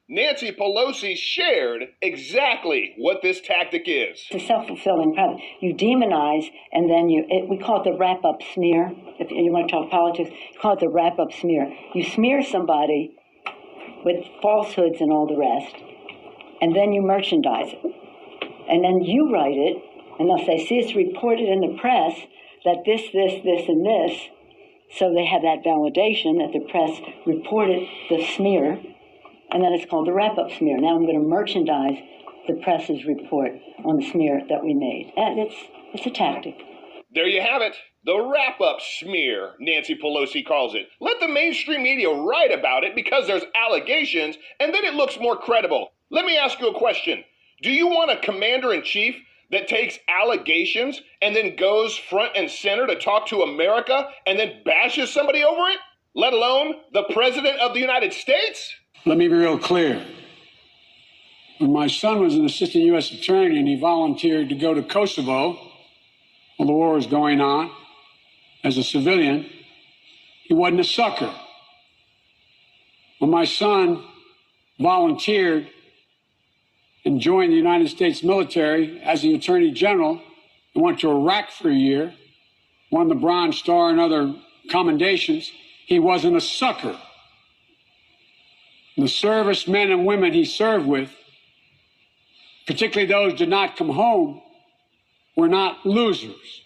Nancy Pelosi shared exactly what this tactic is. It's a self-fulfilling prophecy. You demonize, and then we call it the wrap-up smear. If you want to talk politics, you call it the wrap-up smear. You smear somebody with falsehoods and all the rest, and then you merchandise it. And then you write it, and they'll say, see, it's reported in the press that this, and this. So they have that validation that the press reported the smear, and then it's called the wrap-up smear. Now I'm going to merchandise the press's report on the smear that we made. And it's a tactic. There you have it. The wrap-up smear, Nancy Pelosi calls it. Let the mainstream media write about it because there's allegations, and then it looks more credible. Let me ask you a question. Do you want a commander-in-chief that takes allegations and then goes front and center to talk to America and then bashes somebody over it, let alone the President of the United States? Let me be real clear. When my son was an assistant U.S. attorney and he volunteered to go to Kosovo while the war was going on as a civilian, he wasn't a sucker. When my son volunteered and joined the United States military as the Attorney General and went to Iraq for a year, won the Bronze Star and other commendations, he wasn't a sucker. The servicemen and women he served with, particularly those who did not come home, were not losers.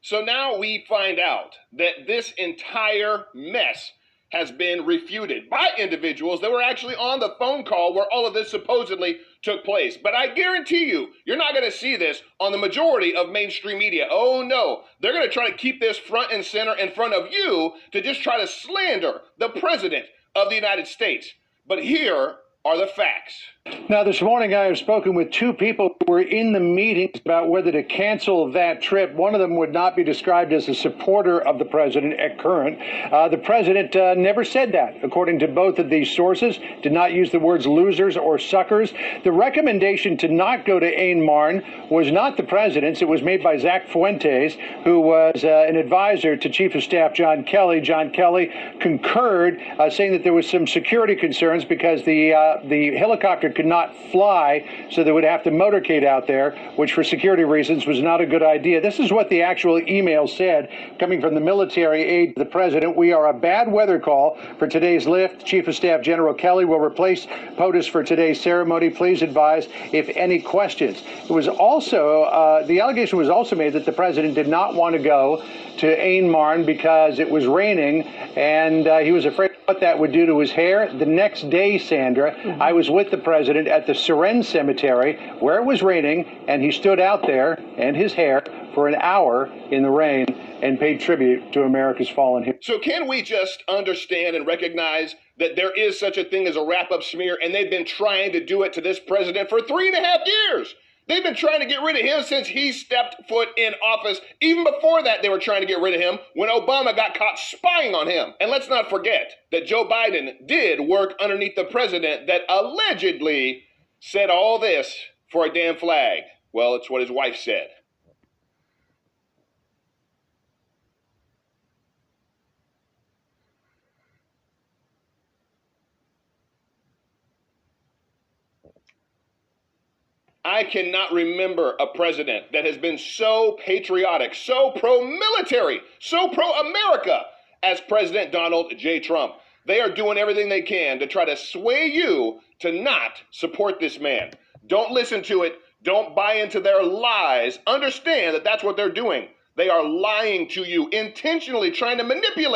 So now we find out that this entire mess has been refuted by individuals that were actually on the phone call where all of this supposedly took place. But I guarantee you're not going to see this on the majority of mainstream media. Oh no, they're going to try to keep this front and center in front of you to just try to slander the President of the United States. But here are the facts. Now, this morning I have spoken with two people who were in the meeting about whether to cancel that trip. One of them would not be described as a supporter of the president at current. The president never said that, according to both of these sources, did not use the words losers or suckers. The recommendation to not go to Ain Marne was not the president's. It was made by Zach Fuentes, who was an advisor to Chief of Staff John Kelly. John Kelly concurred, saying that there was some security concerns because the helicopter could not fly, so they would have to motorcade out there, which for security reasons was not a good idea. This is what the actual email said, coming from the military aide to the president. We are a bad weather call for today's lift. Chief of Staff General Kelly will replace POTUS for today's ceremony. Please advise if any questions. It was also, the allegation was also made that the president did not want to go to Ain Marne because it was raining, and he was afraid what that would do to his hair. The next day, Sandra, I was with the president at the Suresnes Cemetery where it was raining, and he stood out there and his hair for an hour in the rain and paid tribute to America's fallen heroes. So can we just understand and recognize that there is such a thing as a wrap-up smear, and they've been trying to do it to this president for 3.5 years? They've been trying to get rid of him since he stepped foot in office. Even before that, they were trying to get rid of him when Obama got caught spying on him. And let's not forget that Joe Biden did work underneath the president that allegedly said all this for a damn flag. Well, it's what his wife said. I cannot remember a president that has been so patriotic, so pro-military, so pro-America as President Donald J. Trump. They are doing everything they can to try to sway you to not support this man. Don't listen to it. Don't buy into their lies. Understand that that's what they're doing. They are lying to you, intentionally trying to manipulate